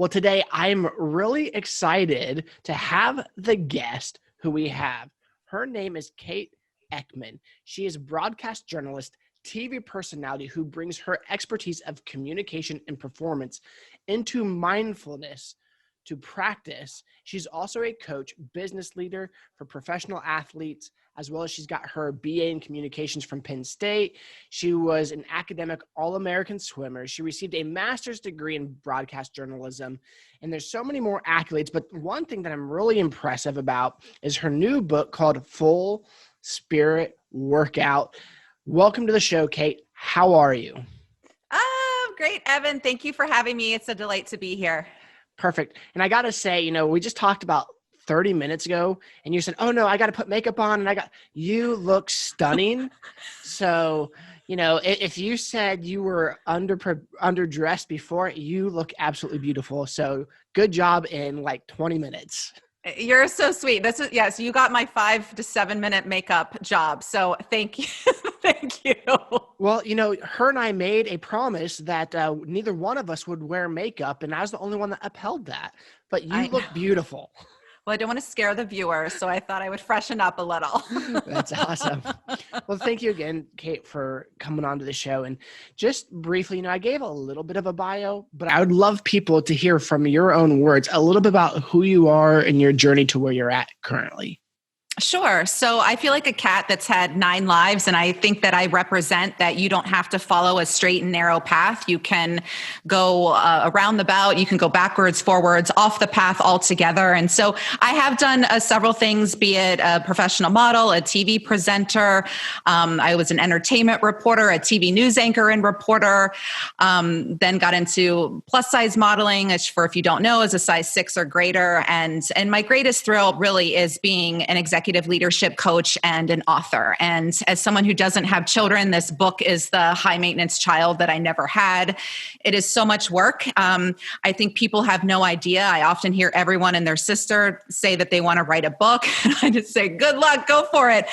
Well, today I'm really excited to have the guest who we have. Her name is Kate Eckman. She is a broadcast journalist, TV personality who brings her expertise of communication and performance into mindfulness to practice. She's also a coach, business leader for professional athletes, as well as she's got her BA in communications from Penn State. She was an academic All-American swimmer. She received a master's degree in broadcast journalism, and there's so many more accolades. But one thing that I'm really impressive about is her new book called Full Spirit Workout. Welcome to the show, Kate. How are you? Oh, great, Evan. Thank you for having me. It's a delight to be here. Perfect. And I got to say, we just talked about 30 minutes ago and you said, oh no, I got to put makeup on and you look stunning. So, if you said you were underdressed before, you look absolutely beautiful. So good job in like 20 minutes. You're so sweet. So you got my 5 to 7 minute makeup job. So thank you. Thank you. Well, her and I made a promise that neither one of us would wear makeup, and I was the only one that upheld that. But you look beautiful. Well, I don't want to scare the viewers, so I thought I would freshen up a little. That's awesome. Well, thank you again, Kate, for coming on to the show. And just briefly, I gave a little bit of a bio, but I would love people to hear from your own words a little bit about who you are and your journey to where you're at currently. Sure. So I feel like a cat that's had 9 lives, and I think that I represent that you don't have to follow a straight and narrow path. You can go around the bout. You can go backwards, forwards, off the path altogether. And so I have done several things, be it a professional model, a TV presenter. I was an entertainment reporter, a TV news anchor and reporter. Then got into plus size modeling, which for if you don't know is a size 6 or greater. And my greatest thrill really is being an executive leadership coach and an author. And as someone who doesn't have children, this book is the high maintenance child that I never had. It is so much work. I think people have no idea. I often hear everyone and their sister say that they want to write a book. And I just say, good luck, go for it.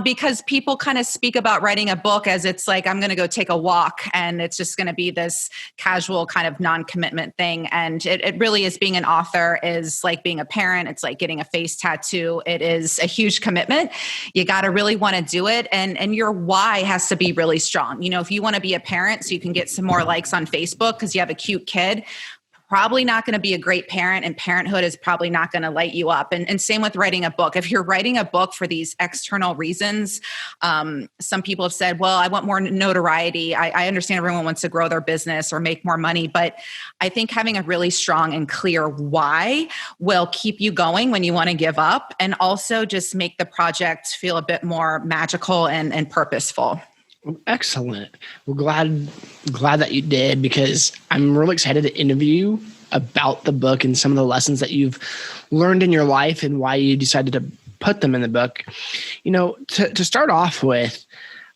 Because people kind of speak about writing a book as it's like, I'm going to go take a walk and it's just going to be this casual kind of non-commitment thing. And it really is, being an author is like being a parent. It's like getting a face tattoo. It is a huge commitment. You got to really want to do it. And your why has to be really strong. If you want to be a parent so you can get some more likes on Facebook because you have a cute kid, probably not going to be a great parent, and parenthood is probably not going to light you up. And same with writing a book. If you're writing a book for these external reasons, some people have said, well, I want more notoriety. I understand everyone wants to grow their business or make more money, but I think having a really strong and clear why will keep you going when you want to give up, and also just make the project feel a bit more magical and purposeful. Excellent. Well, glad that you did, because I'm really excited to interview you about the book and some of the lessons that you've learned in your life and why you decided to put them in the book. To start off with,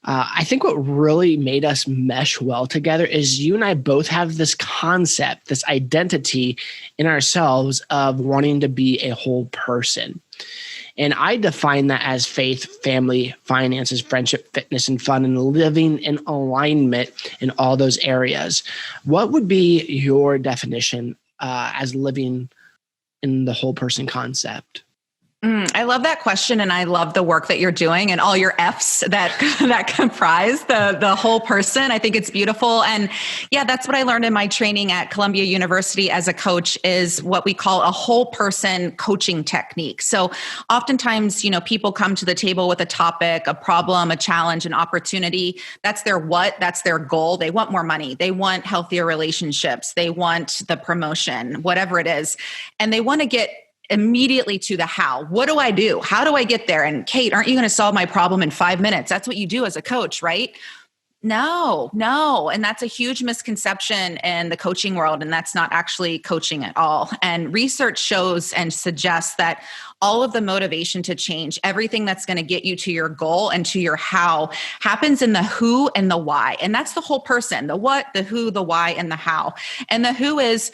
I think what really made us mesh well together is you and I both have this concept, this identity in ourselves of wanting to be a whole person. And I define that as faith, family, finances, friendship, fitness, and fun, and living in alignment in all those areas. What would be your definition as living in the whole person concept? I love that question, and I love the work that you're doing and all your F's that comprise the whole person. I think it's beautiful. And yeah, that's what I learned in my training at Columbia University as a coach, is what we call a whole person coaching technique. So oftentimes, people come to the table with a topic, a problem, a challenge, an opportunity. That's their what, that's their goal. They want more money. They want healthier relationships. They want the promotion, whatever it is. And they want to get immediately to the how. What do I do? How do I get there? And Kate, aren't you going to solve my problem in 5 minutes? That's what you do as a coach, right? No. And that's a huge misconception in the coaching world. And that's not actually coaching at all. And research shows and suggests that all of the motivation to change, everything that's going to get you to your goal and to your how, happens in the who and the why. And that's the whole person, the what, the who, the why, and the how. And the who is,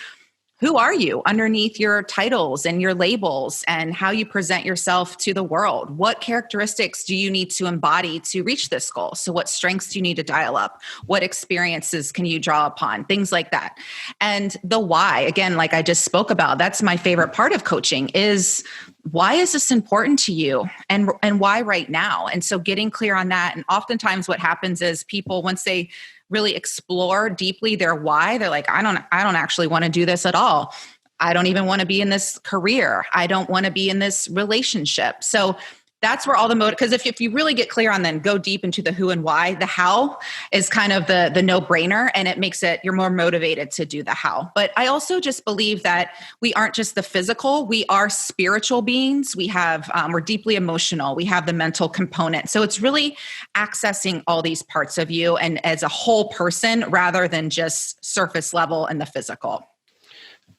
who are you underneath your titles and your labels and how you present yourself to the world? What characteristics do you need to embody to reach this goal? So what strengths do you need to dial up? What experiences can you draw upon? Things like that. And the why, again, like I just spoke about, that's my favorite part of coaching is why is this important to you and why right now? And so getting clear on that. And oftentimes what happens is people, once they really explore deeply their why, they're like, I don't actually want to do this at all. I don't even want to be in this career. I don't want to be in this relationship. So that's where all the motive, because if you really get clear on then go deep into the who and why, the how is kind of the no-brainer, and it makes it, you're more motivated to do the how. But I also just believe that we aren't just the physical, we are spiritual beings. We have, we're deeply emotional. We have the mental component. So it's really accessing all these parts of you and as a whole person rather than just surface level and the physical.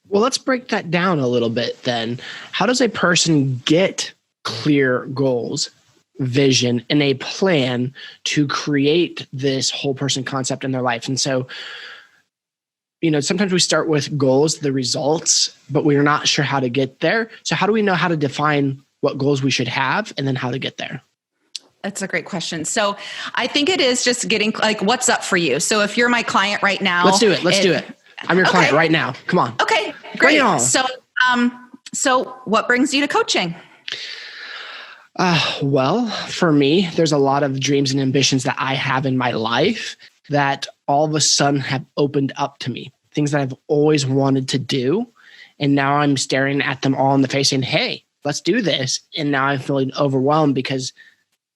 Well, let's break that down a little bit then. How does a person get clear goals, vision, and a plan to create this whole person concept in their life? And so, sometimes we start with goals, the results, but we're not sure how to get there. So how do we know how to define what goals we should have and then how to get there? That's a great question. So I think it is just getting like, what's up for you? So if you're my client right now, let's do it. I'm your client right now. Come on. Okay, great. So what brings you to coaching? Well, for me, there's a lot of dreams and ambitions that I have in my life that all of a sudden have opened up to me. Things that I've always wanted to do. And now I'm staring at them all in the face saying, hey, let's do this. And now I'm feeling overwhelmed because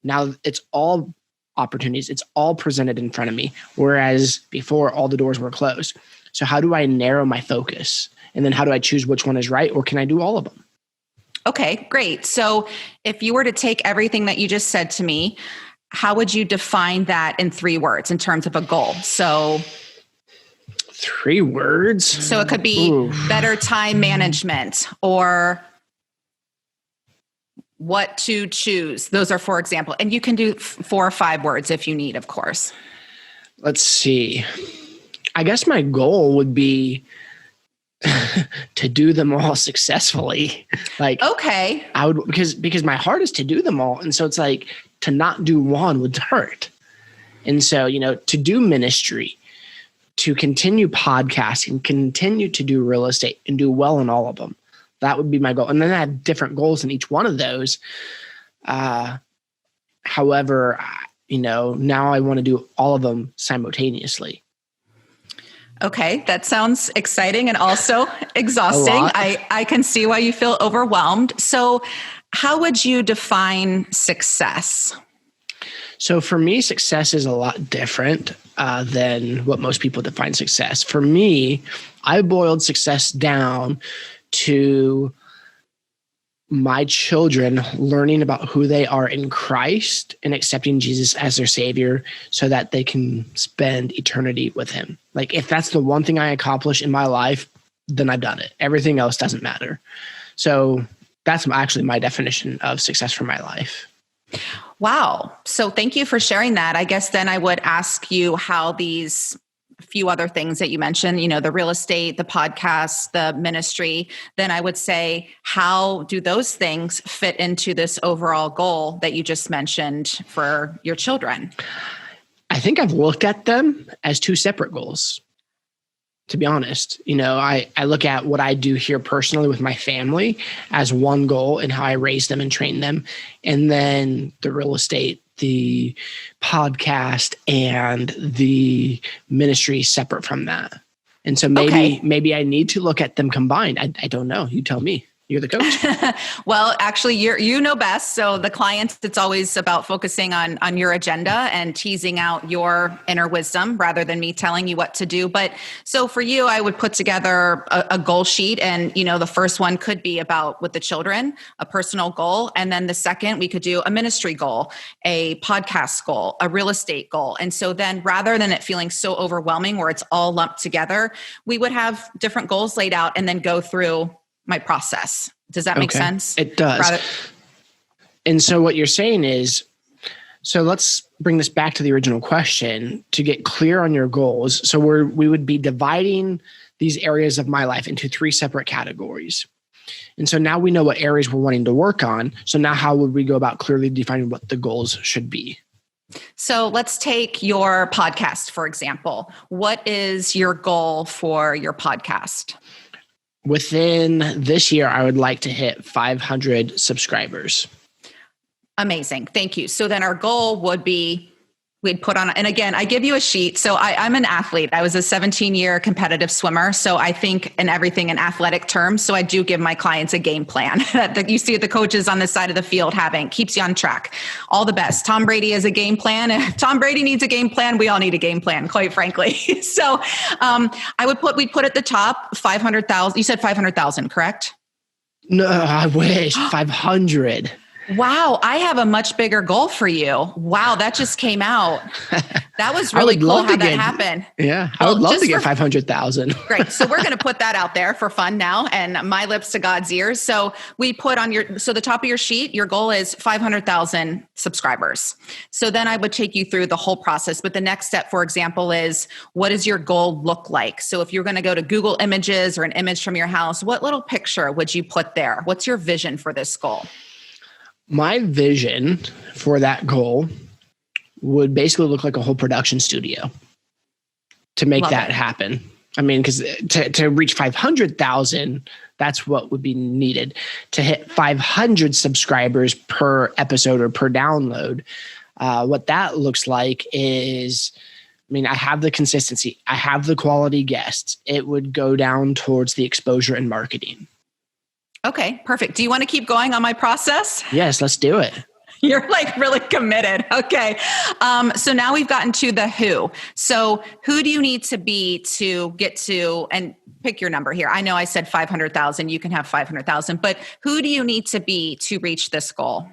now it's all opportunities. It's all presented in front of me. Whereas before, all the doors were closed. So how do I narrow my focus? And then how do I choose which one is right? Or can I do all of them? Okay, great. So if you were to take everything that you just said to me, how would you define that in 3 words in terms of a goal? So 3 words. So it could be better time management or what to choose. Those are 4 examples. And you can do 4 or 5 words if you need, of course. Let's see. I guess my goal would be to do them all successfully. Like, okay, I would, because my heart is to do them all. And so it's like to not do one would hurt. And so, to do ministry, to continue podcasting, continue to do real estate and do well in all of them. That would be my goal. And then I have different goals in each one of those. However, now I want to do all of them simultaneously. Okay, that sounds exciting and also exhausting. I can see why you feel overwhelmed. So how would you define success? So for me, success is a lot different than what most people define success. For me, I boiled success down to my children learning about who they are in Christ and accepting Jesus as their Savior so that they can spend eternity with him. Like, if that's the one thing I accomplish in my life, then I've done it. Everything else doesn't matter. So that's actually my definition of success for my life. Wow. So thank you for sharing that. I guess then I would ask you how these few other things that you mentioned, the real estate, the podcast, the ministry, then I would say, how do those things fit into this overall goal that you just mentioned for your children? I think I've looked at them as 2 separate goals, to be honest. I look at what I do here personally with my family as one goal and how I raise them and train them. And then the real estate, the podcast, and the ministry separate from that. And so maybe I need to look at them combined. I don't know. You tell me. You're the coach. Well, actually, you know best. So the clients, it's always about focusing on your agenda and teasing out your inner wisdom rather than me telling you what to do. But so for you, I would put together a goal sheet. And, the first one could be about with the children, a personal goal. And then the second, we could do a ministry goal, a podcast goal, a real estate goal. And so then rather than it feeling so overwhelming where it's all lumped together, we would have different goals laid out and then go through my process. Does that make sense? It does. And so what you're saying is, so let's bring this back to the original question to get clear on your goals. So we would be dividing these areas of my life into 3 separate categories. And so now we know what areas we're wanting to work on. So now how would we go about clearly defining what the goals should be? So let's take your podcast, for example. What is your goal for your podcast? Within this year, I would like to hit 500 subscribers. Amazing. Thank you. So then our goal would be, we'd put on, and again, I give you a sheet. So I'm an athlete. I was a 17-year competitive swimmer. So I think in everything in athletic terms. So I do give my clients a game plan that you see the coaches on the side of the field having, keeps you on track. All the best. Tom Brady has a game plan. If Tom Brady needs a game plan, we all need a game plan, quite frankly. So we'd put at the top 500,000. You said 500,000, correct? No, I wish 500. Wow, I have a much bigger goal for you. Wow, that just came out. That was really cool how that happened. Yeah, I would love to get 500,000. Great. So we're going to put that out there for fun now, and my lips to God's ears. So we put on the top of your sheet, your goal is 500,000 subscribers. So then I would take you through the whole process. But the next step, for example, is what does your goal look like? So if you're going to go to Google Images or an image from your house, what little picture would you put there? What's your vision for this goal? My vision for that goal would basically look like a whole production studio to make that happen. I mean, because to reach 500,000, that's what would be needed. To hit 500 subscribers per episode or per download, what that looks like is, I mean, I have the consistency. I have the quality guests. It would go down towards the exposure and marketing. Okay, perfect. Do you want to keep going on my process? Yes, let's do it. You're like really committed. Okay. So now we've gotten to the who. So who do you need to be to get to, and pick your number here. I know I said 500,000, you can have 500,000, but who do you need to be to reach this goal?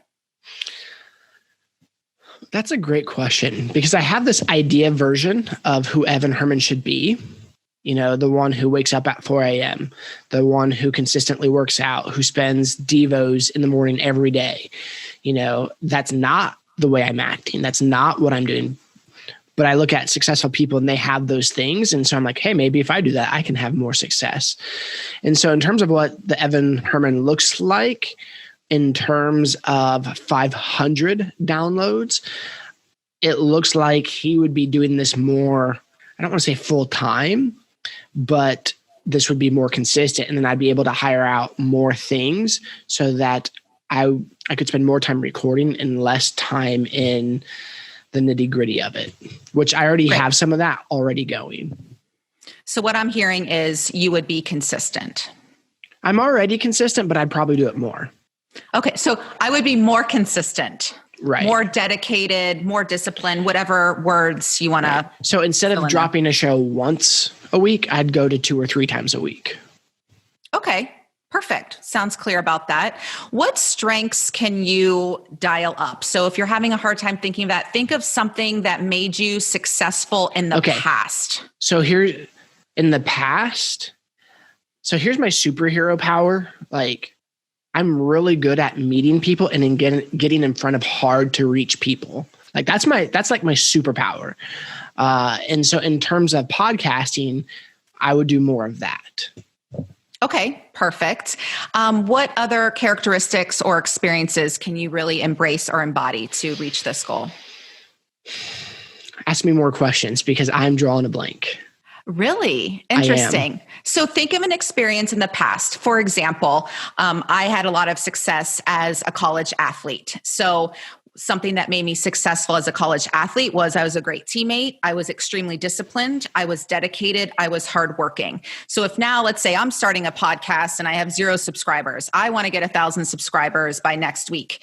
That's a great question, because I have this idea version of who Evan Herman should be. You know, the one who wakes up at 4 a.m., the one who consistently works out, who spends devos in the morning every day. You know, that's not the way I'm acting. That's not what I'm doing. But I look at successful people and they have those things. And so I'm like, hey, maybe if I do that, I can have more success. And so in terms of what the Evan Herman looks like, in terms of 500 downloads, it looks like he would be doing this more, I don't want to say full time, but this would be more consistent. And then I'd be able to hire out more things so that I could spend more time recording and less time in the nitty gritty of it, which I already have some of that already going. So what I'm hearing is you would be consistent. I'm already consistent, but I'd probably do it more. Okay. So I would be more consistent. Right. More dedicated, more disciplined, whatever words you want to. So instead of dropping a show once a week, I'd go to 2 or 3 times a week. Okay, perfect. Sounds clear about that. What strengths can you dial up? So if you're having a hard time thinking of that, think of something that made you successful in the past. So here in the past, so here's my superhero power. Like, I'm really good at meeting people and in getting in front of hard to reach people. Like that's like my superpower. And so in terms of podcasting, I would do more of that. Okay, perfect. What other characteristics or experiences can you really embrace or embody to reach this goal? Ask me more questions because I'm drawing a blank. Really? Interesting. So think of an experience in the past. For example, I had a lot of success as a college athlete. So something that made me successful as a college athlete was I was a great teammate. I was extremely disciplined. I was dedicated. I was hardworking. So if now, let's say I'm starting a podcast and I have 0 subscribers, I want to get 1,000 subscribers by next week.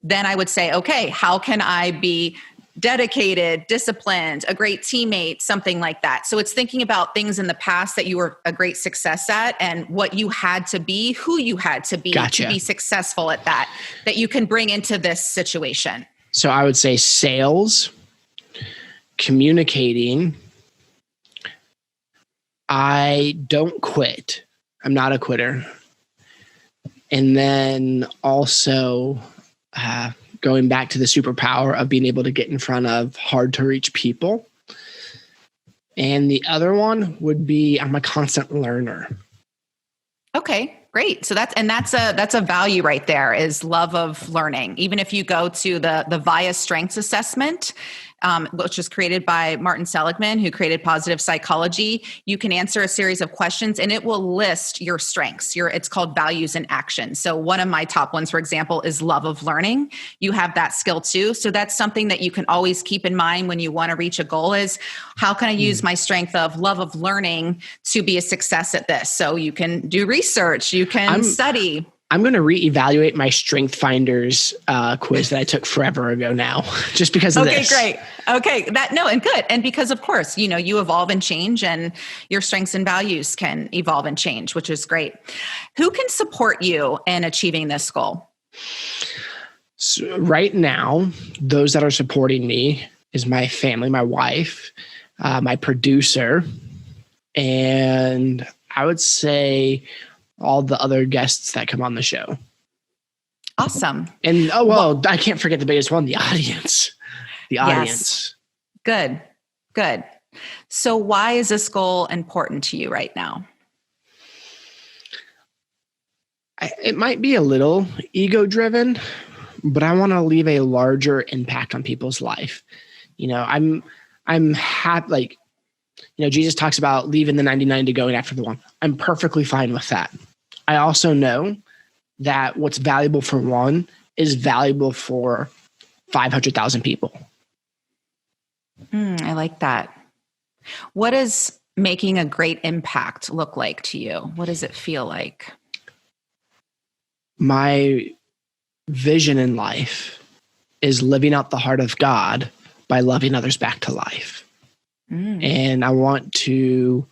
Then I would say, okay, how can I be dedicated, disciplined, a great teammate, something like that. So it's thinking about things in the past that you were a great success at and what you had to be, who you had to be to be successful at that you can bring into this situation. So I would say sales, communicating. I don't quit. I'm not a quitter. And then also, going back to the superpower of being able to get in front of hard to reach people. And the other one would be I'm a constant learner. Okay, great. So that's a value right there, is love of learning. Even if you go to the VIA Strengths Assessment, which was created by Martin Seligman, who created positive psychology, you can answer a series of questions and it will list your strengths. It's called values in action. So one of my top ones, for example, is love of learning. You have that skill too. So that's something that you can always keep in mind when you want to reach a goal, is how can I use my strength of love of learning to be a success at this? So you can do research, you can study. I'm going to reevaluate my Strength Finders quiz that I took forever ago now, just because of this. Okay, great. Okay, and good. And because, of course, you evolve and change, and your strengths and values can evolve and change, which is great. Who can support you in achieving this goal? So right now, those that are supporting me is my family, my wife, my producer, and I would say all the other guests that come on the show. Awesome. And I can't forget the biggest one, the audience. The audience. Yes. Good. So why is this goal important to you right now? It might be a little ego driven, but I want to leave a larger impact on people's life. I'm happy, Jesus talks about leaving the 99 to going after the one. I'm perfectly fine with that. I also know that what's valuable for one is valuable for 500,000 people. I like that. What does making a great impact look like to you? What does it feel like? My vision in life is living out the heart of God by loving others back to life. And I want to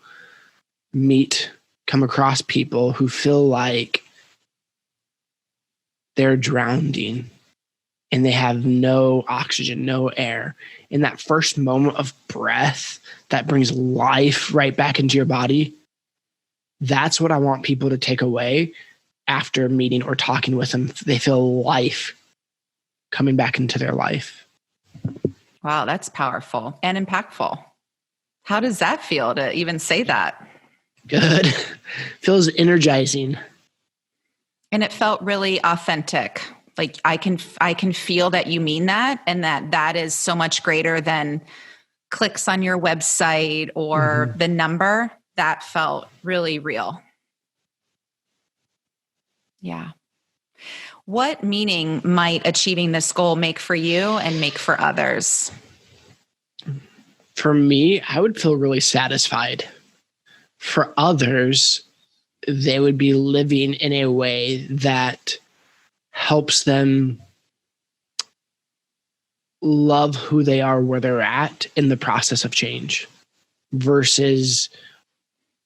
come across people who feel like they're drowning and they have no oxygen, no air. In that first moment of breath that brings life right back into your body, that's what I want people to take away after meeting or talking with them. They feel life coming back into their life. Wow, that's powerful and impactful. How does that feel to even say that? Good. Feels energizing. And it felt really authentic. Like I can feel that you mean that, and that is so much greater than clicks on your website or the number. That felt really real. Yeah. What meaning might achieving this goal make for you and make for others? For me, I would feel really satisfied. For others, they would be living in a way that helps them love who they are where they're at in the process of change, versus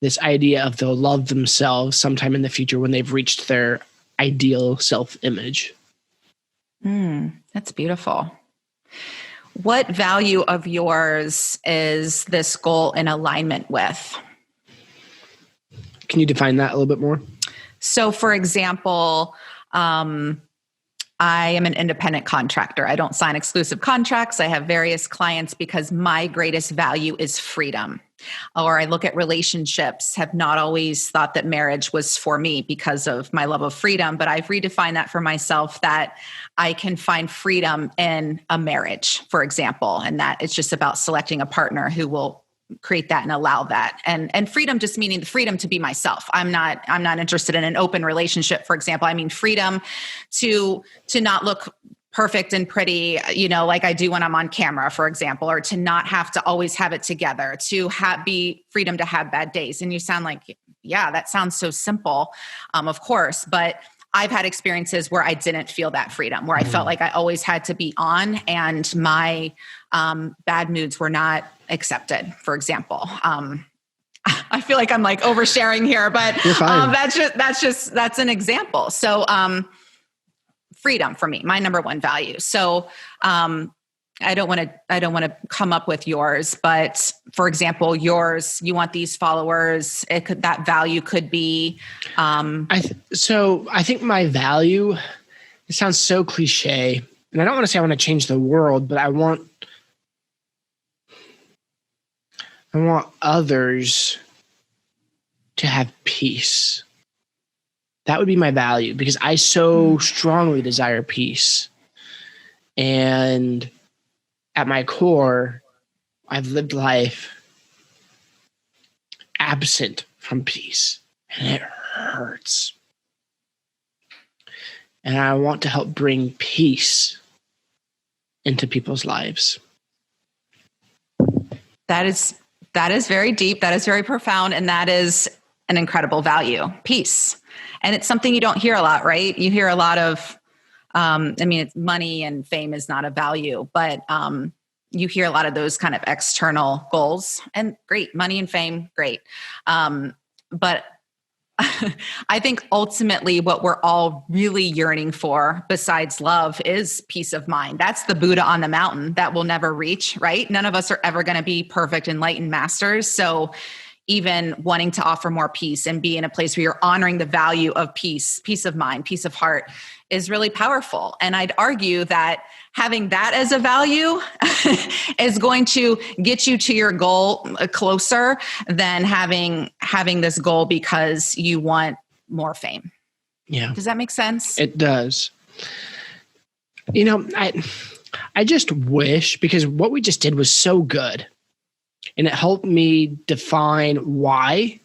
this idea of they'll love themselves sometime in the future when they've reached their ideal self-image. That's beautiful. What value of yours is this goal in alignment with? Can you define that a little bit more? So, for example, I am an independent contractor. I don't sign exclusive contracts. I have various clients because my greatest value is freedom. Or I look at relationships, have not always thought that marriage was for me because of my love of freedom, but I've redefined that for myself, that I can find freedom in a marriage, for example, and that it's just about selecting a partner who will create that and allow that. And freedom just meaning the freedom to be myself. I'm not interested in an open relationship, for example. I mean freedom to not look perfect and pretty, like I do when I'm on camera, for example, or to not have to always have it together, to be freedom to have bad days. And you sound like, yeah, that sounds so simple, of course, but I've had experiences where I didn't feel that freedom, where I felt like I always had to be on, and my bad moods were not accepted, for example. I feel like I'm like oversharing here, but that's an example. So freedom for me, my number one value. So I don't want to come up with yours, but for example, yours, you want these followers. That value could be. I think my value, it sounds so cliche, and I don't want to say I want to change the world, but I want I want others to have peace. That would be my value, because I so strongly desire peace. And at my core, I've lived life absent from peace, and it hurts. And I want to help bring peace into people's lives. That is very deep. That is very profound. And that is an incredible value, peace. And it's something you don't hear a lot, right? You hear a lot of, it's money and fame is not a value, but you hear a lot of those kind of external goals, and great, money and fame, great. But I think ultimately what we're all really yearning for, besides love, is peace of mind. That's the Buddha on the mountain that we'll never reach, right? None of us are ever going to be perfect enlightened masters. So even wanting to offer more peace and be in a place where you're honoring the value of peace of mind, peace of heart, is really powerful. And I'd argue that having that as a value is going to get you to your goal closer than having this goal because you want more fame. Yeah. Does that make sense? It does. I just wish, because what we just did was so good, and it helped me define why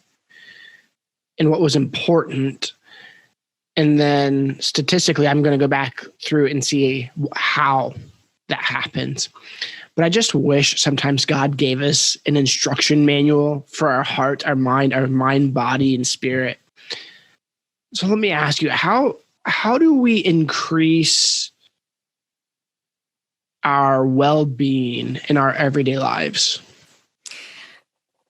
and what was important. And then statistically, I'm going to go back through and see how that happens. But I just wish sometimes God gave us an instruction manual for our heart, our mind, body, and spirit. So let me ask you, how do we increase our well-being in our everyday lives?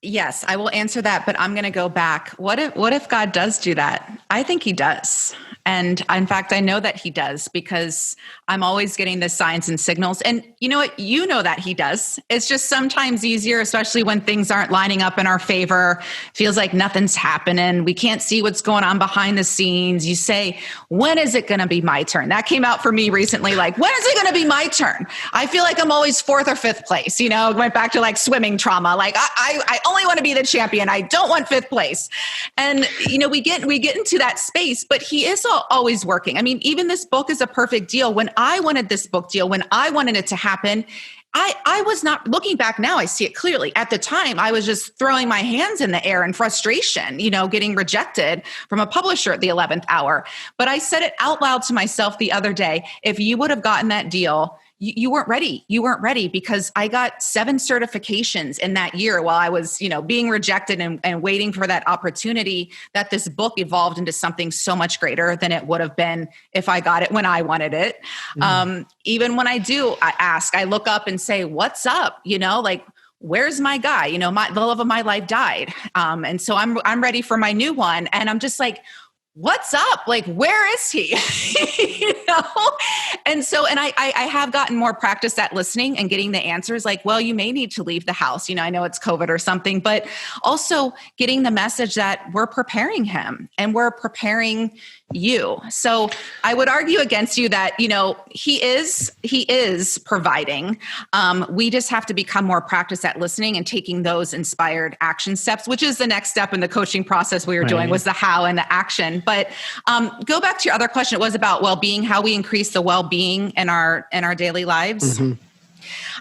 Yes, I will answer that, but I'm going to go back. What if God does do that? I think he does. And in fact, I know that he does, because I'm always getting the signs and signals. And you know what? You know that he does. It's just sometimes easier, especially when things aren't lining up in our favor. Feels like nothing's happening. We can't see what's going on behind the scenes. You say, when is it going to be my turn? That came out for me recently. Like, when is it going to be my turn? I feel like I'm always fourth or fifth place. Went back to like swimming trauma. Like I only want to be the champion. I don't want fifth place. And, we get into that space, but he is always working. I mean, even this book is a perfect deal. When I wanted this book deal, when I wanted it to happen, I was not, looking back now, I see it clearly. At the time, I was just throwing my hands in the air in frustration, getting rejected from a publisher at the 11th hour. But I said it out loud to myself the other day. If you would have gotten that deal, you weren't ready. You weren't ready, because I got 7 certifications in that year while I was, being rejected and waiting for that opportunity, that this book evolved into something so much greater than it would have been if I got it when I wanted it. Even when I look up and say, what's up? Where's my guy? The love of my life died. And so I'm ready for my new one. And I'm just like, what's up? Like, where is he? And so, I have gotten more practice at listening and getting the answers, like, well, you may need to leave the house. I know it's COVID or something, but also getting the message that we're preparing him and we're preparing you. So I would argue against you that, he is providing. We just have to become more practiced at listening and taking those inspired action steps, which is the next step in the coaching process we were doing, was the how and the action. But go back to your other question. It was about well-being, how we increase the well-being in our daily lives. Mm-hmm.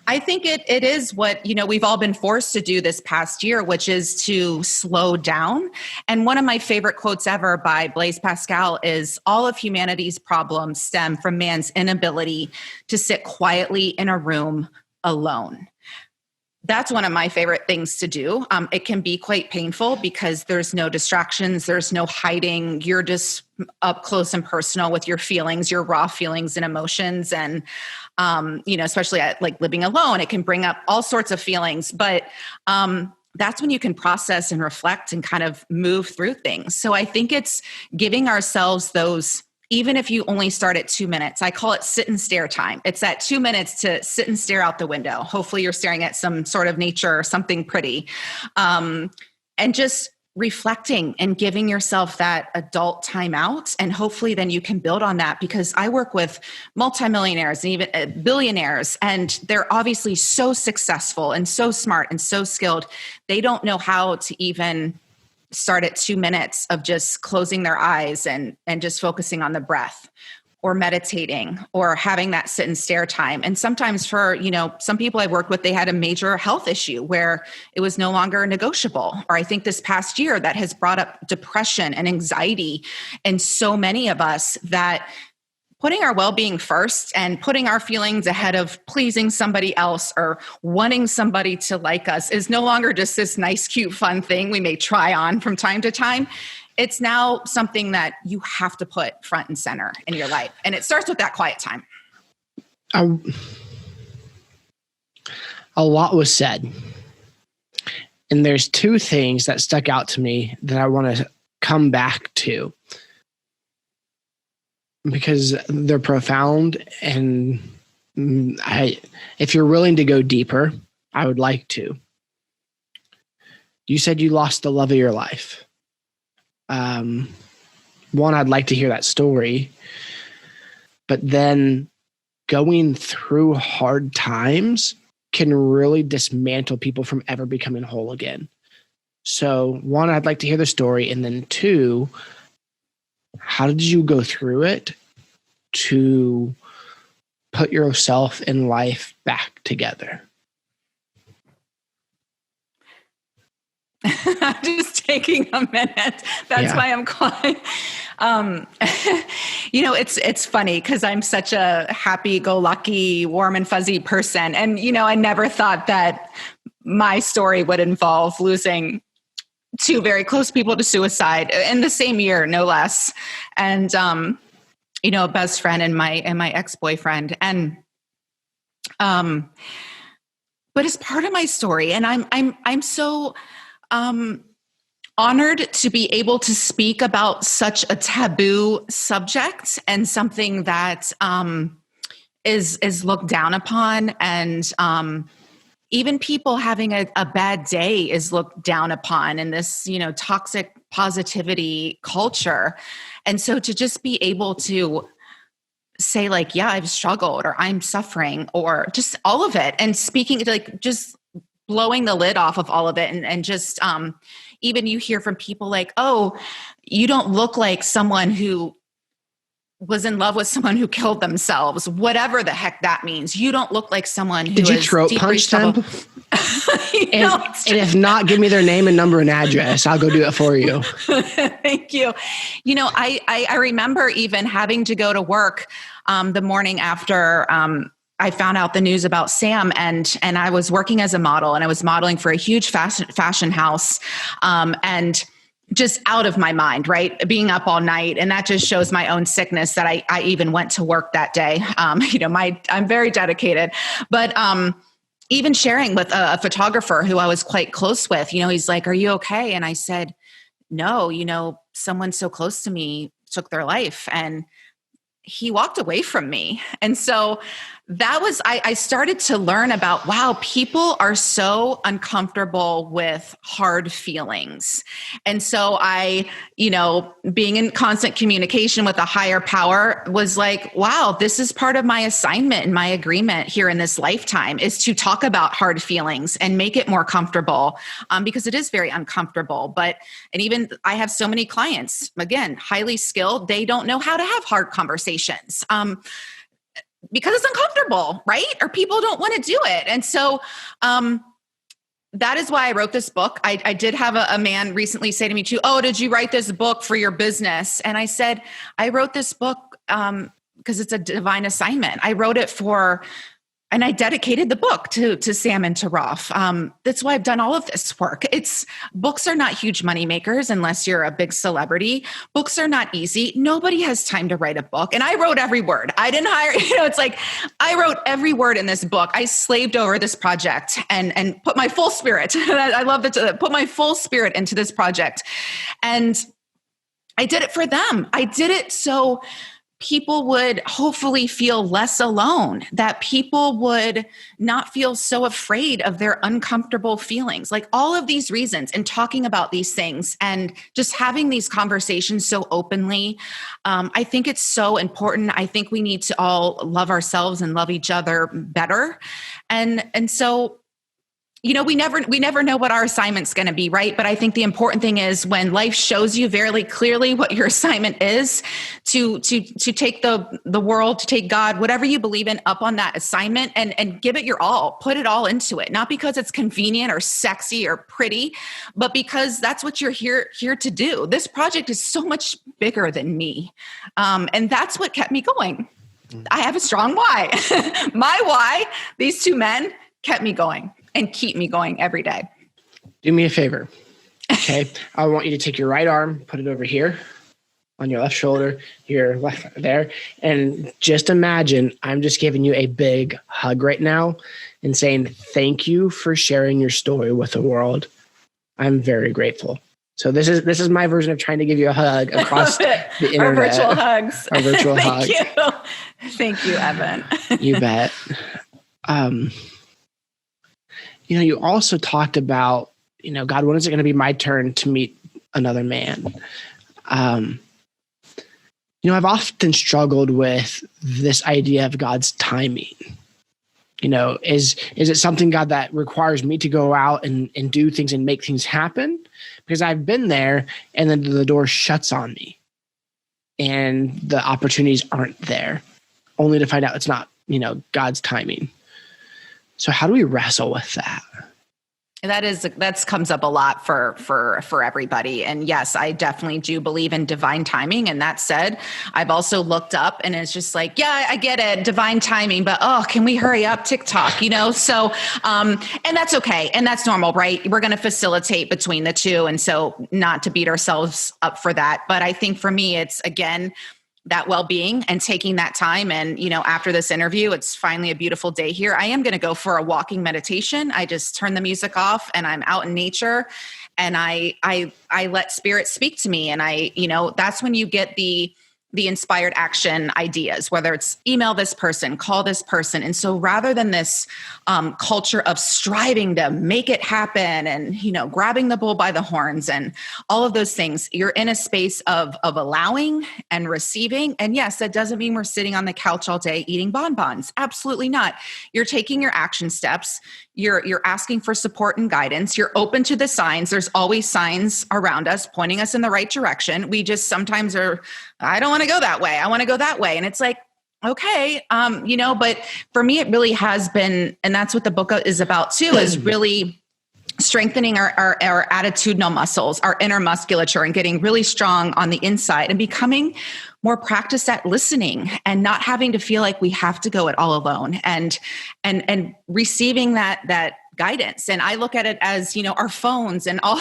I think it is what, we've all been forced to do this past year, which is to slow down. And one of my favorite quotes ever by Blaise Pascal is, all of humanity's problems stem from man's inability to sit quietly in a room alone. That's one of my favorite things to do. It can be quite painful because there's no distractions. There's no hiding. You're just up close and personal with your feelings, your raw feelings and emotions. And, especially at like living alone, it can bring up all sorts of feelings, but, that's when you can process and reflect and kind of move through things. So I think it's giving ourselves those, even if you only start at 2 minutes, I call it sit and stare time. It's that 2 minutes to sit and stare out the window. Hopefully you're staring at some sort of nature or something pretty. And just reflecting and giving yourself that adult time out. And hopefully then you can build on that, because I work with multimillionaires and even billionaires, and they're obviously so successful and so smart and so skilled. They don't know how to even start at 2 minutes of just closing their eyes and just focusing on the breath, or meditating, or having that sit and stare time. And sometimes for, some people I worked with, they had a major health issue where it was no longer negotiable. Or I think this past year that has brought up depression and anxiety in so many of us, that putting our well-being first and putting our feelings ahead of pleasing somebody else or wanting somebody to like us is no longer just this nice, cute, fun thing we may try on from time to time. It's now something that you have to put front and center in your life. And it starts with that quiet time. A lot was said. And there's two things that stuck out to me that I want to come back to, because they're profound. And if you're willing to go deeper, I would like to. You said you lost the love of your life. One, I'd like to hear that story, but then going through hard times can really dismantle people from ever becoming whole again. So one, I'd like to hear the story. And then two, how did you go through it to put yourself and life back together? I'm just taking a minute. That's why I'm quiet. It's funny because I'm such a happy-go-lucky, warm and fuzzy person. And, I never thought that my story would involve losing two very close people to suicide in the same year, no less. And, a best friend and my ex-boyfriend. And, but it's part of my story. And I'm so honored to be able to speak about such a taboo subject and something that is looked down upon, and even people having a bad day is looked down upon in this toxic positivity culture. And so to just be able to say like, yeah, I've struggled, or I'm suffering, or just all of it, and speaking like just blowing the lid off of all of it. And just, even you hear from people like, oh, you don't look like someone who was in love with someone who killed themselves, whatever the heck that means. You don't look like someone who Did you throat punch them? And if not, give me their name and number and address. I'll go do it for you. Thank you. I remember even having to go to work the morning after I found out the news about Sam, and I was working as a model, and I was modeling for a huge fashion house, and just out of my mind, right? Being up all night. And that just shows my own sickness that I even went to work that day. I'm very dedicated, but even sharing with a photographer who I was quite close with, he's like, "Are you okay?" And I said, "No, someone so close to me took their life." And he walked away from me. And so that was, I started to learn about, wow, people are so uncomfortable with hard feelings. And so I, being in constant communication with a higher power was like, wow, this is part of my assignment and my agreement here in this lifetime, is to talk about hard feelings and make it more comfortable, because it is very uncomfortable. And even I have so many clients, again, highly skilled, they don't know how to have hard conversations. Because it's uncomfortable, right? Or people don't want to do it. And so that is why I wrote this book. I did have a man recently say to me too, "Oh, did you write this book for your business?" And I said, I wrote this book because it's a divine assignment. I wrote it and I dedicated the book to Sam and to Rolf. That's why I've done all of this work. Books are not huge money makers unless you're a big celebrity. Books are not easy. Nobody has time to write a book. And I wrote every word. I didn't hire, it's like I wrote every word in this book. I slaved over this project and put my full spirit. I love that, put my full spirit into this project. And I did it for them. I did it so people would hopefully feel less alone, that people would not feel so afraid of their uncomfortable feelings, like all of these reasons, and talking about these things and just having these conversations so openly. I think it's so important. I think we need to all love ourselves and love each other better. And so, you know, we never know what our assignment's going to be, right? But I think the important thing is when life shows you very clearly what your assignment is, to take the world, to take God, whatever you believe in, up on that assignment and give it your all, put it all into it. Not because it's convenient or sexy or pretty, but because that's what you're here to do. This project is so much bigger than me. And that's what kept me going. I have a strong why. My why, these two men kept me going and keep me going every day. Do me a favor. Okay. I want you to take your right arm, put it over here on your left shoulder, your left there. And just imagine I'm just giving you a big hug right now and saying, thank you for sharing your story with the world. I'm very grateful. So this is my version of trying to give you a hug across the internet. Our virtual hugs. Our virtual hug. Thank you, Evan. You bet. You know, you also talked about, you know, God, when is it going to be my turn to meet another man? You know, I've often struggled with this idea of God's timing. You know, is it something, God, that requires me to go out and do things and make things happen? Because I've been there and then the door shuts on me and the opportunities aren't there, only to find out it's not, you know, God's timing. So how do we wrestle with that? That comes up a lot for everybody. And yes, I definitely do believe in divine timing. And that said, I've also looked up and it's just like, yeah, I get it, divine timing, but can we hurry up, TikTok, you know? So, and that's okay. And that's normal, right? We're going to facilitate between the two. And so not to beat ourselves up for that. But I think for me, it's again, that well-being and taking that time. And, you know, after this interview, it's finally a beautiful day here. I am going to go for a walking meditation. I just turn the music off and I'm out in nature and I let spirit speak to me. And you know, that's when you get the inspired action ideas, whether it's email this person, call this person. And so rather than this culture of striving to make it happen and, you know, grabbing the bull by the horns and all of those things, you're in a space of allowing and receiving. And yes, that doesn't mean we're sitting on the couch all day eating bonbons. Absolutely not. You're taking your action steps. You're asking for support and guidance. You're open to the signs. There's always signs around us pointing us in the right direction. We just sometimes I don't want to go that way. I want to go that way. And it's like, okay, you know, but for me, it really has been, and that's what the book is about too, is really strengthening our attitudinal muscles, our inner musculature, and getting really strong on the inside and becoming more practiced at listening and not having to feel like we have to go it all alone and receiving that guidance. And I look at it as, you know, our phones and all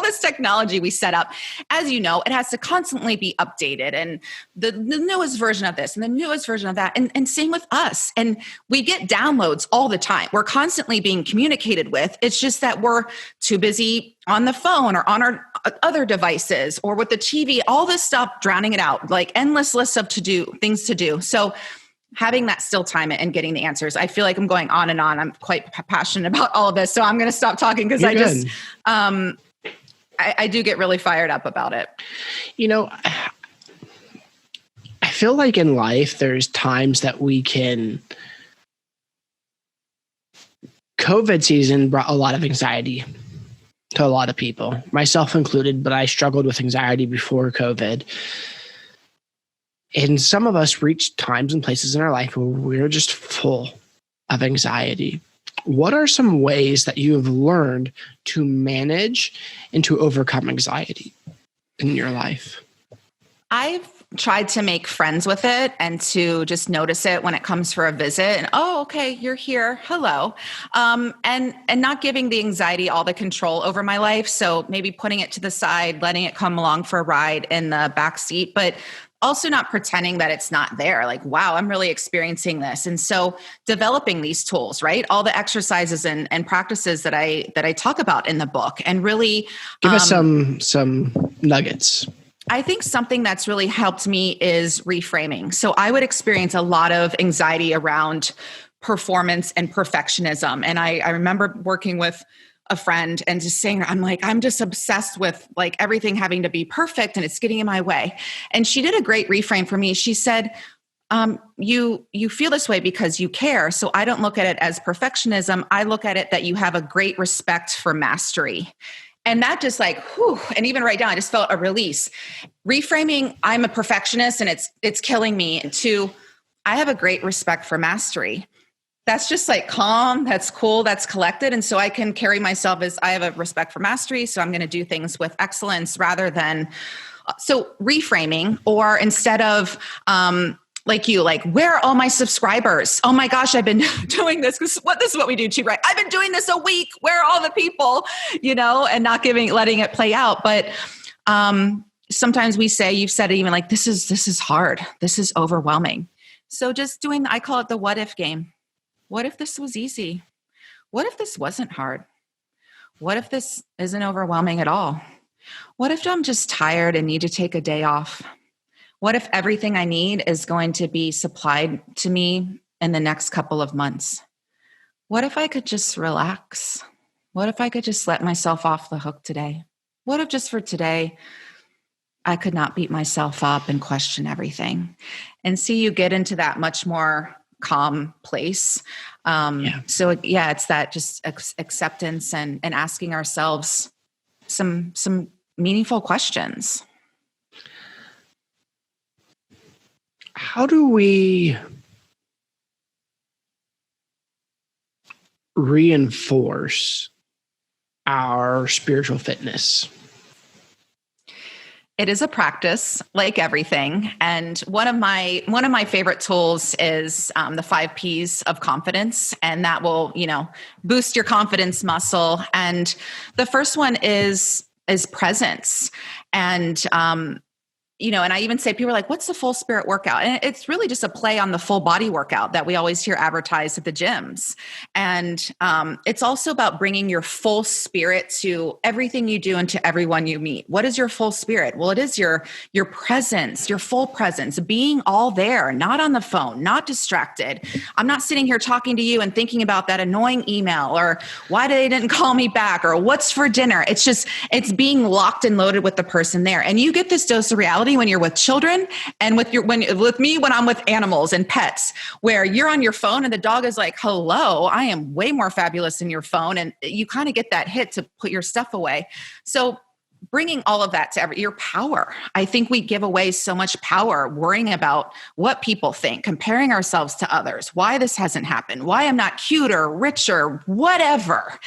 this technology we set up, as you know, it has to constantly be updated and the newest version of this and the newest version of that. And same with us. And we get downloads all the time. We're constantly being communicated with. It's just that we're too busy on the phone or on our other devices or with the TV, all this stuff, drowning it out, like endless lists of things to do. So having that still time and getting the answers. I feel like I'm going on and on. I'm quite passionate about all of this. So I'm going to stop talking because I do get really fired up about it. You know, I feel like in life, there's times that COVID season brought a lot of anxiety to a lot of people, myself included, but I struggled with anxiety before COVID. And some of us reach times and places in our life where we're just full of anxiety. What are some ways that you have learned to manage and to overcome anxiety in your life? I've tried to make friends with it and to just notice it when it comes for a visit and, oh, okay, you're here. Hello. And not giving the anxiety all the control over my life. So maybe putting it to the side, letting it come along for a ride in the back seat, but also not pretending that it's not there. Like, wow, I'm really experiencing this. And so developing these tools, right? All the exercises and practices that I talk about in the book and really give us some nuggets. I think something that's really helped me is reframing. So I would experience a lot of anxiety around performance and perfectionism. And I remember working with a friend and just saying, I'm like, I'm just obsessed with like everything having to be perfect and it's getting in my way. And she did a great reframe for me. She said, you feel this way because you care. So I don't look at it as perfectionism. I look at it that you have a great respect for mastery. And that just like, whew, and even right now, I just felt a release. Reframing, I'm a perfectionist and it's killing me. To, I have a great respect for mastery. That's just like calm, that's cool, that's collected. And so I can carry myself as I have a respect for mastery. So I'm going to do things with excellence rather than, so reframing, or instead of, like you, like, where are all my subscribers? Oh my gosh, I've been doing this. This is what we do too, right? I've been doing this a week. Where are all the people, and not letting it play out. But sometimes we say, you've said it even like, this is hard. This is overwhelming. So just doing, I call it the what if game. What if this was easy? What if this wasn't hard? What if this isn't overwhelming at all? What if I'm just tired and need to take a day off? What if everything I need is going to be supplied to me in the next couple of months? What if I could just relax? What if I could just let myself off the hook today? What if just for today, I could not beat myself up and question everything? And see, you get into that much more calm place. So it's that just acceptance and asking ourselves some meaningful questions. How do we reinforce our spiritual fitness? It is a practice, like everything. And one of my favorite tools is the 5 Ps of confidence, and that will, boost your confidence muscle. And the first one is presence. And and I even say, people are like, what's the full spirit workout? And it's really just a play on the full body workout that we always hear advertised at the gyms. And it's also about bringing your full spirit to everything you do and to everyone you meet. What is your full spirit? Well, it is your presence, your full presence, being all there, not on the phone, not distracted. I'm not sitting here talking to you and thinking about that annoying email or why they didn't call me back or what's for dinner. It's being locked and loaded with the person there. And you get this dose of reality when you're with children and with me when I'm with animals and pets, where you're on your phone and the dog is like, hello, I am way more fabulous than your phone. And you kind of get that hit to put your stuff away. So bringing all of that to your power. I think we give away so much power worrying about what people think, comparing ourselves to others, why this hasn't happened, why I'm not cuter, richer, whatever.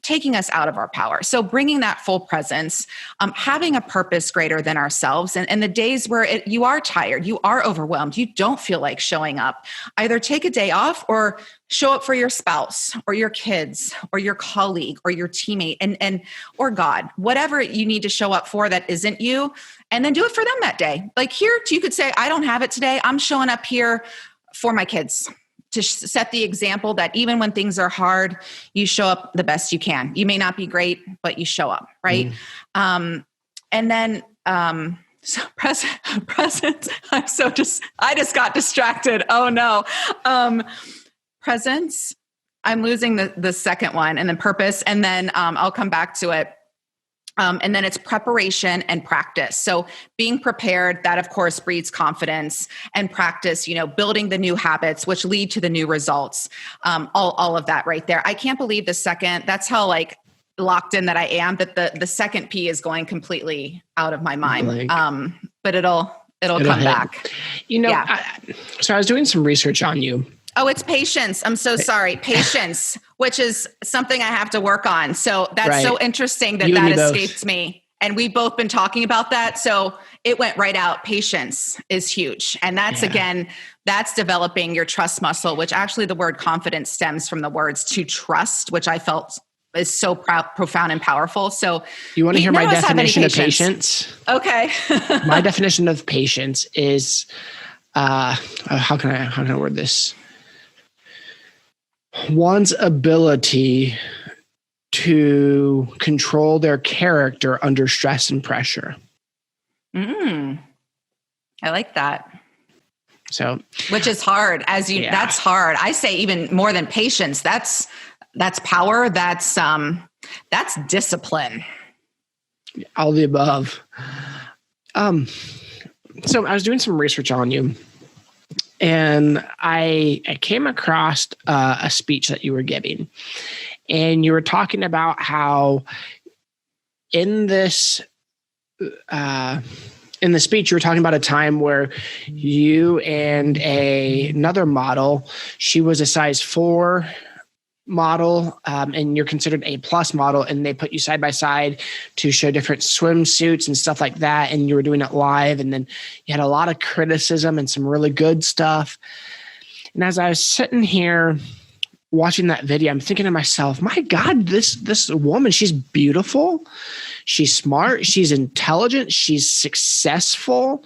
Taking us out of our power. So bringing that full presence, having a purpose greater than ourselves. And the days where you are tired, you are overwhelmed, you don't feel like showing up, either take a day off or show up for your spouse or your kids or your colleague or your teammate and or God, whatever you need to show up for that isn't you. And then do it for them that day. Like here, you could say, I don't have it today. I'm showing up here for my kids, to set the example that even when things are hard, you show up the best you can. You may not be great, but you show up, right? And then, so presence. I just got distracted. Oh no. Presence. I'm losing the second one, and then purpose. And then I'll come back to it. And then it's preparation and practice. So being prepared, that of course breeds confidence, and practice, building the new habits, which lead to the new results. All of that right there. I can't believe that's how like locked in that I am, that the second P is going completely out of my mind. But it'll come back. So I was doing some research on you. Oh, it's patience. I'm so sorry. Patience, which is something I have to work on. So that's so interesting that escaped me. And we've both been talking about that. So it went right out. Patience is huge. And that's, again, that's developing your trust muscle, which actually the word confidence stems from the words to trust, which I felt is so profound and powerful. So you want to hear my definition of patience? Okay. My definition of patience is, how can I word this? One's ability to control their character under stress and pressure. Mm, I like that. So, which is hard that's hard. I say even more than patience. That's power. That's discipline. All the above. So I was doing some research on you, and I came across a speech that you were giving, and you were talking about how in this in the speech, you were talking about a time where you and another model, she was a size 4 model, and you're considered a plus model, and they put you side by side to show different swimsuits and stuff like that, and you were doing it live, and then you had a lot of criticism and some really good stuff. And as I was sitting here watching that video, I'm thinking to myself, my God, this woman, she's beautiful. She's smart. She's intelligent. She's successful.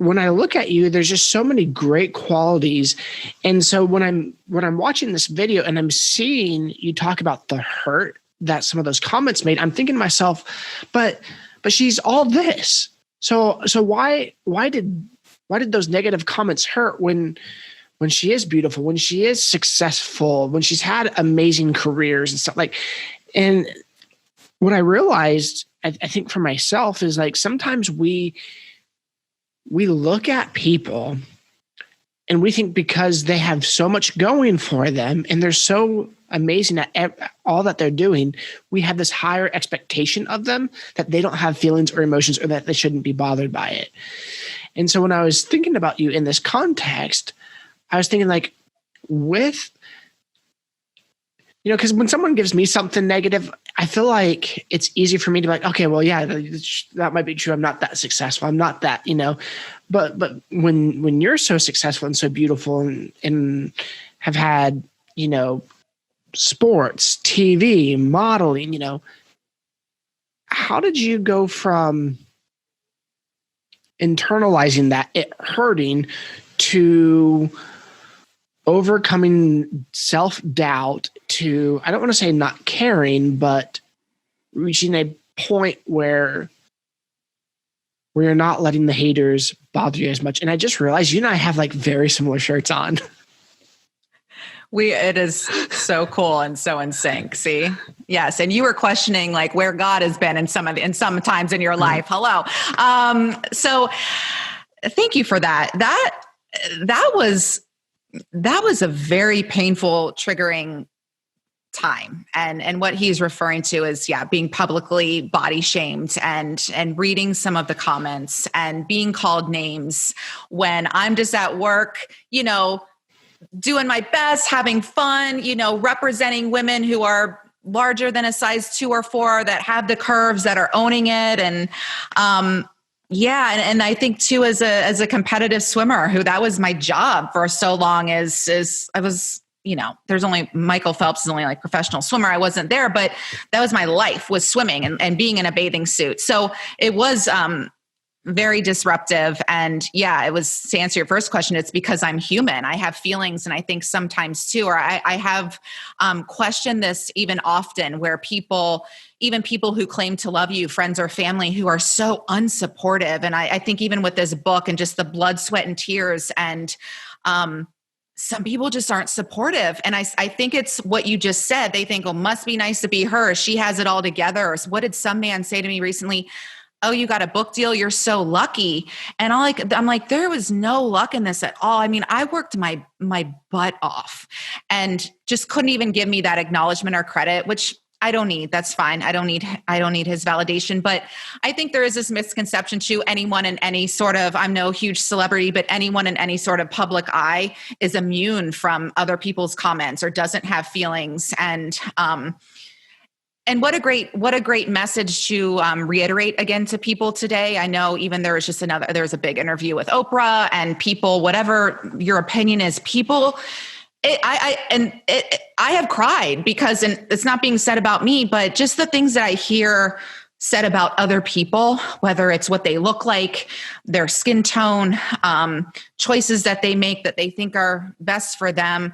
When I look at you, there's just so many great qualities. And so when I'm watching this video and I'm seeing you talk about the hurt that some of those comments made, I'm thinking to myself, but she's all this. So why did those negative comments hurt when she is beautiful, when she is successful, when she's had amazing careers and stuff like? And what I realized, I think for myself, is like sometimes we look at people and we think because they have so much going for them and they're so amazing at all that they're doing, we have this higher expectation of them that they don't have feelings or emotions or that they shouldn't be bothered by it. And so when I was thinking about you in this context, I was thinking like because when someone gives me something negative, I feel like it's easy for me to be like, okay, well, yeah, that might be true. I'm not that successful. I'm not that, but when you're so successful and so beautiful and have had, sports, TV, modeling, how did you go from internalizing that, it hurting, to overcoming self-doubt, to, I don't want to say not caring, but reaching a point where you're not letting the haters bother you as much? And I just realized you and I have like very similar shirts on. It is so cool and so in sync. See? Yes. And you were questioning like where God has been in some times in your life. Hello. So thank you for that. That was a very painful, triggering time. And what he's referring to is, being publicly body shamed and reading some of the comments and being called names when I'm just at work, doing my best, having fun, representing women who are larger than a size 2 or 4 that have the curves, that are owning it. And, and I think too, as a competitive swimmer, who that was my job for so long, is I was, there's only Michael Phelps is only like professional swimmer. I wasn't there, but that was my life, was swimming and being in a bathing suit. So it was very disruptive. And it was, to answer your first question, it's because I'm human. I have feelings. And I think sometimes too, or I have questioned this even often, where even people who claim to love you, friends or family, who are so unsupportive. And I think even with this book and just the blood, sweat, and tears, and some people just aren't supportive. And I think it's what you just said. They think, must be nice to be her. She has it all together. Or what did some man say to me recently? Oh, you got a book deal. You're so lucky. And I'm like, there was no luck in this at all. I mean, I worked my butt off and just couldn't even give me that acknowledgement or credit, which I don't need. That's fine. I don't need his validation. But I think there is this misconception to anyone in any sort of, I'm no huge celebrity, but anyone in any sort of public eye is immune from other people's comments or doesn't have feelings. And what a great message to reiterate again to people today. I know even there was a big interview with Oprah, and people, whatever your opinion is, people, I have cried because, and it's not being said about me, but just the things that I hear said about other people, whether it's what they look like, their skin tone, choices that they make that they think are best for them,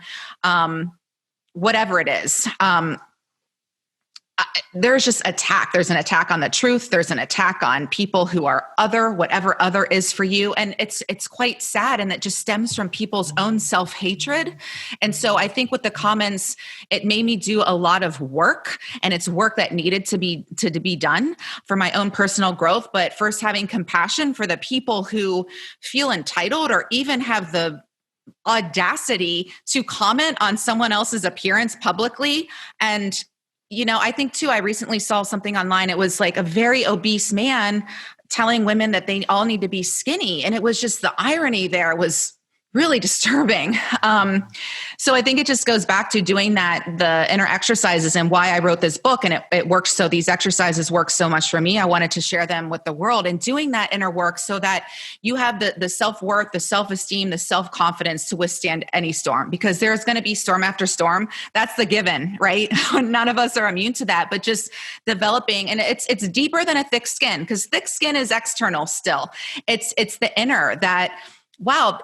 whatever it is. there's just attack. There's an attack on the truth. There's an attack on people who are other, whatever other is for you. And it's quite sad. And it just stems from people's own self-hatred. And so I think with the comments, it made me do a lot of work, and it's work that needed to be done for my own personal growth. But first, having compassion for the people who feel entitled or even have the audacity to comment on someone else's appearance publicly. And I think too, I recently saw something online. It was like a very obese man telling women that they all need to be skinny. And it was just the irony there was really disturbing. So I think it just goes back to doing the inner exercises, and why I wrote this book. And it works. So these exercises work so much for me. I wanted to share them with the world, and doing that inner work so that you have the self-worth, the self-esteem, the self-confidence to withstand any storm, because there's going to be storm after storm. That's the given, right? None of us are immune to that, but just developing. And it's deeper than a thick skin, because thick skin is external still. It's the inner that, wow,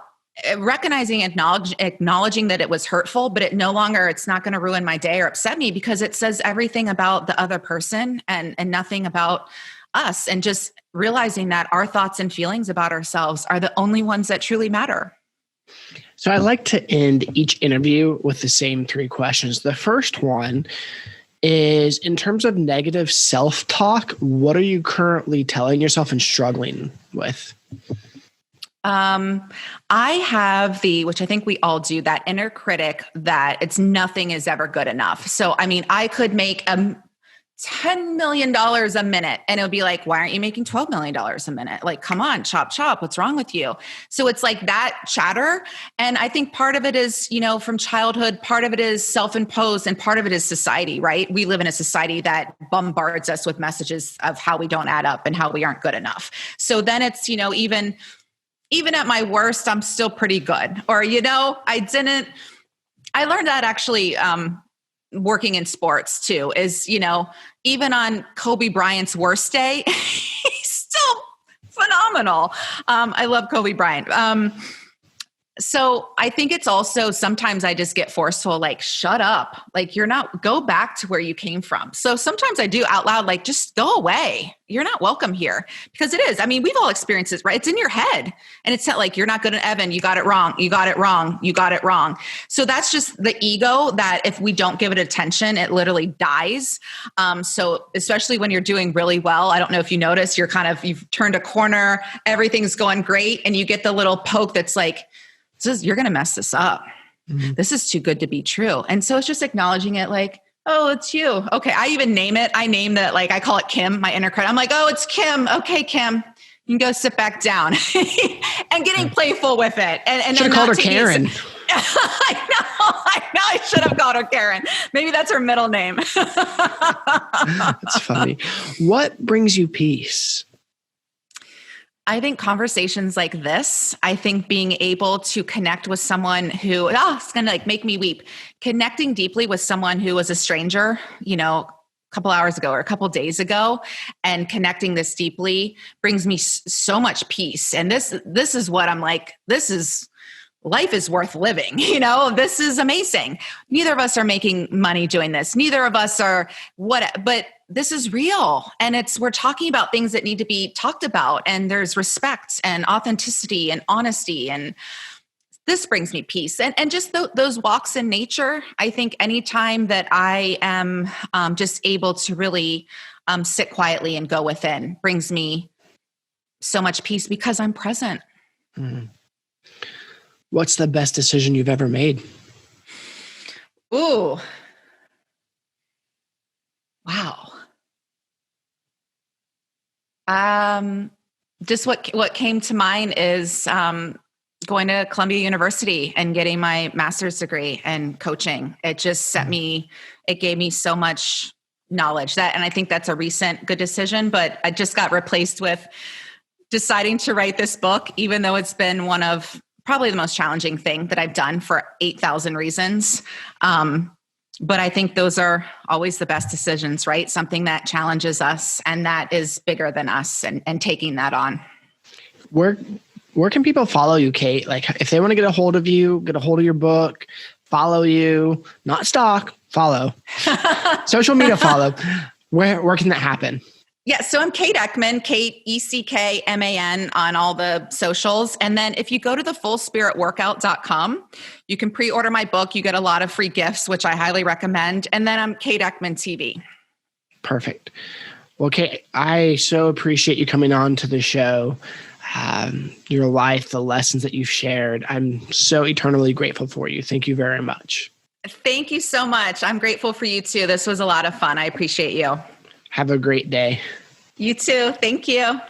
recognizing, acknowledging that it was hurtful, but it's not going to ruin my day or upset me, because it says everything about the other person and nothing about us. And just realizing that our thoughts and feelings about ourselves are the only ones that truly matter. So I like to end each interview with the same 3 questions. The first one is, in terms of negative self-talk, what are you currently telling yourself and struggling with? I have which I think we all do, that inner critic that nothing is ever good enough. So, I mean, I could make $10 million a minute, and it would be like, why aren't you making $12 million a minute? Like, come on, chop, what's wrong with you? So it's like that chatter. And I think part of it is, from childhood, part of it is self-imposed, and part of it is society, right? We live in a society that bombards us with messages of how we don't add up and how we aren't good enough. So then it's, even at my worst, I'm still pretty good. Or, I learned that actually working in sports too, is, even on Kobe Bryant's worst day, he's still phenomenal. I love Kobe Bryant. So I think it's also, sometimes I just get forceful, like, shut up. Like, go back to where you came from. So sometimes I do out loud, like, just go away. You're not welcome here, because it is. I mean, we've all experienced this, right? It's in your head, and it's not like, you're not good at Evan. You got it wrong. You got it wrong. You got it wrong. So that's just the ego that if we don't give it attention, it literally dies. So especially when you're doing really well, I don't know if you notice, you've turned a corner, everything's going great. And you get the little poke that's like, you're going to mess this up. Mm-hmm. This is too good to be true. And so it's just acknowledging it, like, oh, it's you. Okay. I even name it. I name that, like, I call it Kim, my inner critic. I'm like, oh, it's Kim. Okay, Kim, you can go sit back down. And getting playful with it. And should have called her Karen. I know. I should have called her Karen. Maybe that's her middle name. That's funny. What brings you peace? I think conversations like this, I think being able to connect with someone who, it's going to like make me weep. Connecting deeply with someone who was a stranger, a couple hours ago or a couple days ago, and connecting this deeply brings me so much peace. And this is what I'm like, life is worth living. This is amazing. Neither of us are making money doing this. Neither of us are but this is real. And we're talking about things that need to be talked about. And there's respect and authenticity and honesty. And this brings me peace. And just those walks in nature. I think anytime that I am just able to really sit quietly and go within brings me so much peace, because I'm present. Mm-hmm. What's the best decision you've ever made? Ooh. Wow. Just what came to mind is going to Columbia University and getting my master's degree in coaching. It just it gave me so much knowledge and I think that's a recent good decision, but I just got replaced with deciding to write this book, even though it's been one of probably the most challenging thing that I've done for 8,000 reasons. But I think those are always the best decisions, right? Something that challenges us and that is bigger than us, and taking that on. Where can people follow you, Kate? Like, if they want to get a hold of you, get a hold of your book, follow you, not stalk, follow, social media follow, where can that happen? Yeah, so I'm Kate Eckman, Kate, Eckman on all the socials. And then if you go to thefullspiritworkout.com, you can pre-order my book. You get a lot of free gifts, which I highly recommend. And then I'm Kate Eckman TV. Perfect. Well, Kate, I so appreciate you coming on to the show. Your life, the lessons that you've shared. I'm so eternally grateful for you. Thank you very much. Thank you so much. I'm grateful for you too. This was a lot of fun. I appreciate you. Have a great day. You too. Thank you.